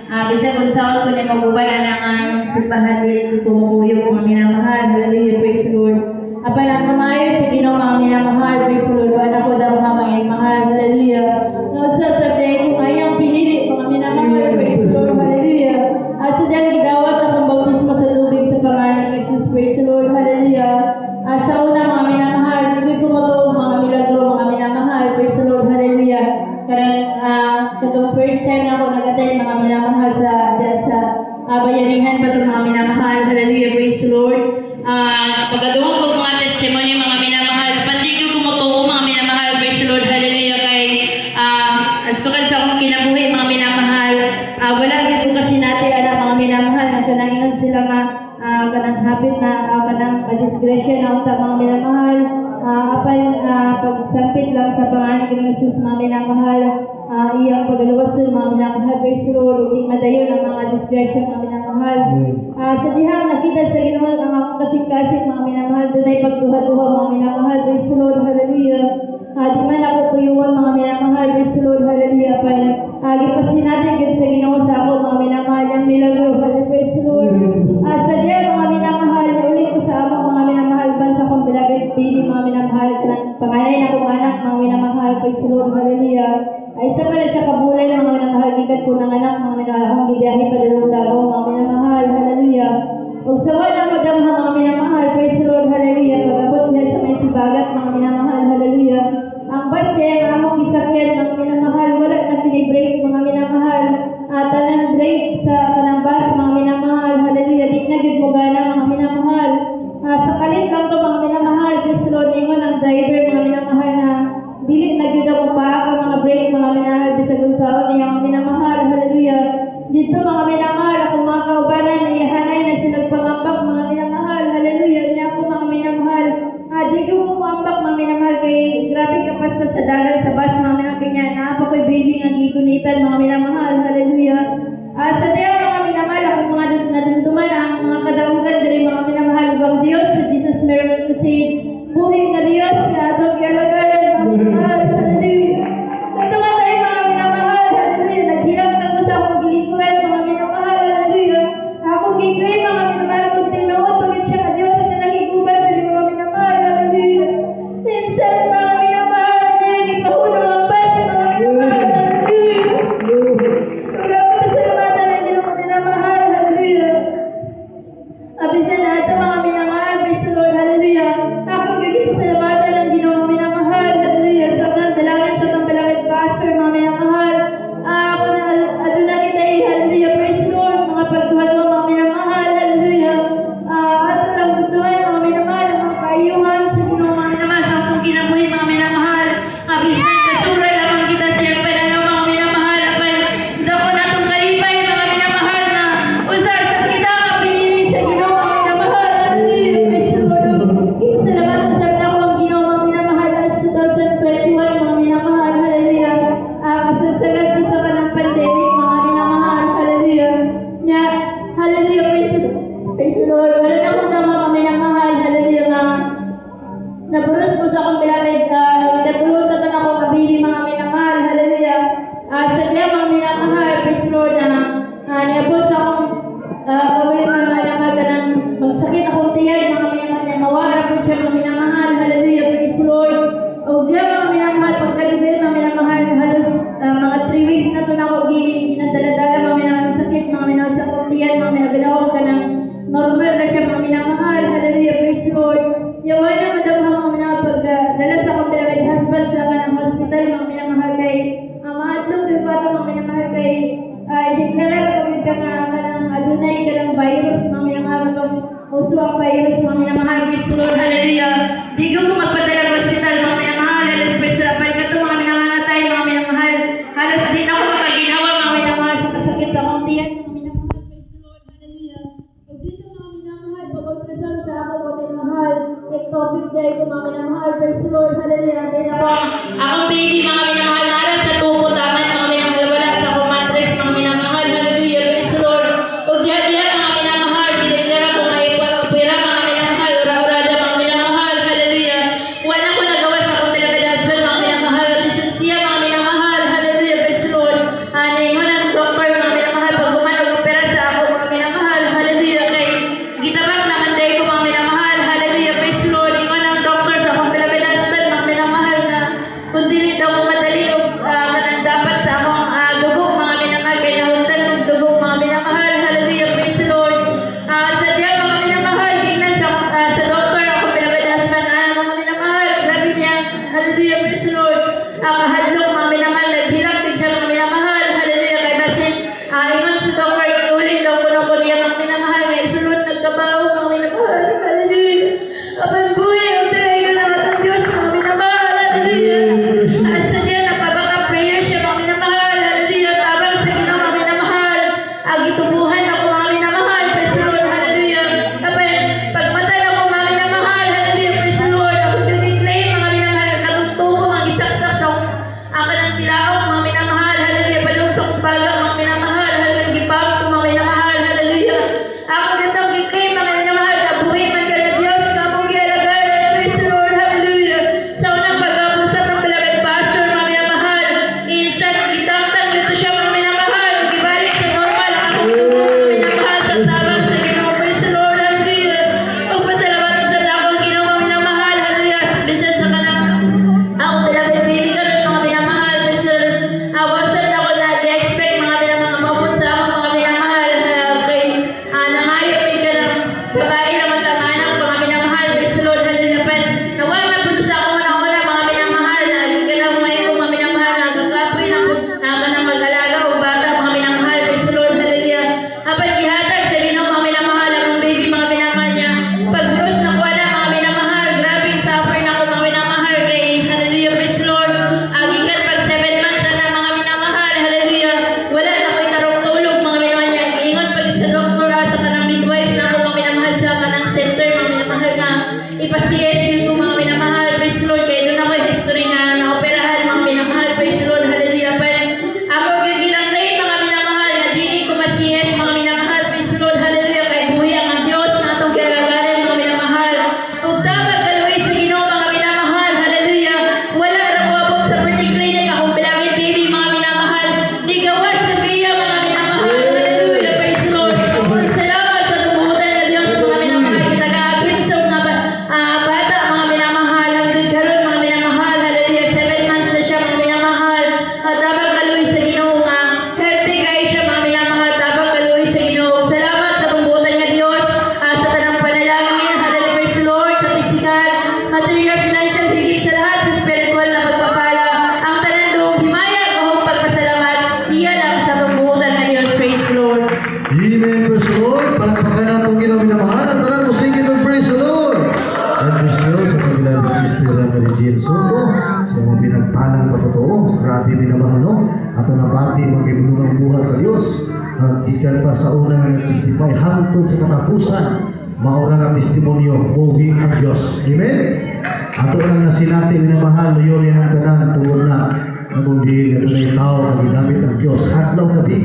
Bisa kung saan ko na maguban na ang simbahan din kumukuyo mga minamahal. Hallelujah, praise the Lord. Apa na kumayo sa Ginoo mga minamahal, praise the Lord. Anak ko daw mga mahal, hallelujah. Ngausa sa day ko kayang pinili mga minamahal, praise the Lord, hallelujah. Asa dahil gidawat akong bautismo sa tubig sa pangalan ni Jesus, praise the Lord, hallelujah. Sa una mga minamahal, hindi ko matuog mga milagro mga minamahal, praise the Lord, hallelujah. Karang katong first time na ako nag-attend mga minamahal sa bayanihan pa itong mga minamahal, hallelujah, praise the Lord. Pagkaduhong ko mga testimony mga minamahal, pati ko kumutuo mga minamahal, praise the Lord, hallelujah, kay sukad sa akong kinabuhi mga minamahal, wala din ko kasi natin anak mga minamahal, na kanangingan sila kanang habit na kanang disgrasya na unta mga minamahal, pagsampit lang sa pangalan ng Jesus mga minamahal, iyang pagaluwason mga minamahal, praise the Lord, uging madayon ang mga disgrasya mga minamahal. Sa dihang nakita sa Ginoo ang akong kasing-kasing mga minamahal, dunay pagduha-duha mga minamahal, praise the Lord, hallelujah. Di man ako tuyuan mga minamahal, praise the Lord, hallelujah. Gipasin natin din sa Ginoo sa ako mga minamahal, ang milagro, hallelujah, praise the Lord. Sa dihang mga minamahal, ulit ko sa among mga minamahal, bansa kong beloved baby mga minamahal, panganay na kong anak mga minamahal, praise the Lord, hallelujah. Isa pa na siya kabulay mga minamahal, gikat ko ng anak mga minamahal, akong gibiyahe pa dalawang mga minamahal, hallelujah. Ug sa wala madam mga minamahal, praise the Lord, hallelujah. Pagabot niya sa may sibagat mga minamahal, hallelujah. Ang bus kaya ang among gisakyan mga minamahal, wala na kini-break mga minamahal. Tanang break sa kanang bus mga minamahal, hallelujah. Di na gyud mo gana mga minamahal. Sa kalit lang to mga minamahal, praise the Lord, ingon ang driver mga minamahal na dili na gyud ako pa ang mga break mga minamahal bisag unsaon niya mga minamahal, hallelujah. Dito mga minamahal, akong mga kaubanan na ihanay na silang pangambak mga minamahal, hallelujah. Niya ako mga minamahal, di ko mo pangambak mga minamahal kay grabe kapasta sa dagat sa bus mga minamahal, kanya naapa ko'y baby nga gigunitan mga minamahal, hallelujah. Sa diya mga minamahal, akong mga nadunduman ang mga kadaugan dari mga minamahal, ang Diyos sa Jesus Miracle Crusade, buhay na Diyos na atong ialagalan mga minamahal, hallelujah. Tuntungan tayo mga minamahal, hallelujah. Naghirap na ko sa akong gilikuran mga minamahal, hallelujah. Akong giklaim mga minamahal, kung tinuod pagkat siya ka Diyos na nahiguban sa mga minamahal, hallelujah. Minsan mga minamahal, niya ipahulong ang bas mga minamahal, hallelujah. Pagkakot na sa namatan ng Ginoo minamahal, hallelujah. Abisan na ito mga minamahal, praise the Lord, hallelujah. Akong gagawin sa namatan ng Ginoo minamahal, hallelujah. Sa mga dalangin sa tambalangin pastor mga minamahal, ako na aduna kita hallelujah, praise the Lord. Mga pagduha-duha mga minamahal, hallelujah. Ato lang butuhan mga minamahal, mga kaayuhan sa Ginoo mga minamahal, sa akong kinabuhi mga minamahal. Abisan kasura lamang kita siya pananaw mga minamahal, dako na itong kalipay mga minamahal na usar sa kita pinili sa Ginoo mga minamahal, hallelujah, praise the Lord. Salamat sa ako ang Ginoo mga minamahal sa 2021 mga minamahal, hallelujah. Kasagsagan ko sa kanang pandemic mga minamahal, hallelujah. Nya, hallelujah, praise the Lord. Wala na akong tama mga minamahal, hallelujah nga. Naburos ko sa akong beloved, itatulong tatan ako kabili mga minamahal, hallelujah. Sa diya mga minamahal, praise the Lord, niabot sa akong kabili mga minamahal ka ng magsakit akong tiyan mga minamahal, na mawara po siya mga minamahal, hallelujah, praise the Lord. O diya mga minamahal, pagkalibir mga minamahal, halos mga 3 weeks na ito na ako ginadala-dala mga minamahal sakit, mga minamahal sa akong tiyan, mga minamahal ka ng normal na siya mga minamahal, hallelujah, praise the Lord. Yawan na madam mga minamahal, pagdala sa akong beloved husband sa kanang hospital mga minamahal kay maatlog yung bata mga minamahal kay i-declare pagod ka nga kanang adunay ka ng virus mga minamahal, itong uso ang virus mga minamahal, praise the Lord, hallelujah. Di ko magpadala sa hospital mga minamahal, hallelujah, praise the Lord. Pag ito mga minamahal tayo mga minamahal, halos din ako makaginawa mga minamahal sa kasakit sa akong tiyan mga minamahal, praise the Lord, hallelujah. Pag dito mga minamahal, pagpagpasal sa ako mga minamahal, ectopic day ko mga minamahal, praise the Lord, hallelujah. Then akong baby mga minamahal, nara sa tuko taman mga minamahal, wala sa akong mattress mga minamahal, hallelujah, praise the Lord. Pag diya mga minamahal, dineklara ko nga ipapapira mga minamahal, ura-urada mga minamahal, hallelujah. Wala ko nagawa sa akong pinabadasal mga minamahal, bisan siya mga minamahal, hallelujah, praise the Lord. Naingon ang doktor mga minamahal, pag Amen, praise the Lord. Palakpakan natin Ginoo minamahal at tanan mo sige ng praise the Lord. God bless you sa kabilang ni Sister Regine Soto. Siya mo pinagpalang patotoo. Grabe minamahal, no? Ato nabati magibulungang buhat sa Diyos. Ikan pa sa unang nag-testify hangtod sa katapusan. Maurang ang testimonyo, buhi ang Diyos. Amen? Ato lang na sinati minamahal, yun yan ang tanan, tulad na nagundin, at may tao, nagigamit ang Diyos. Adlaw gabi,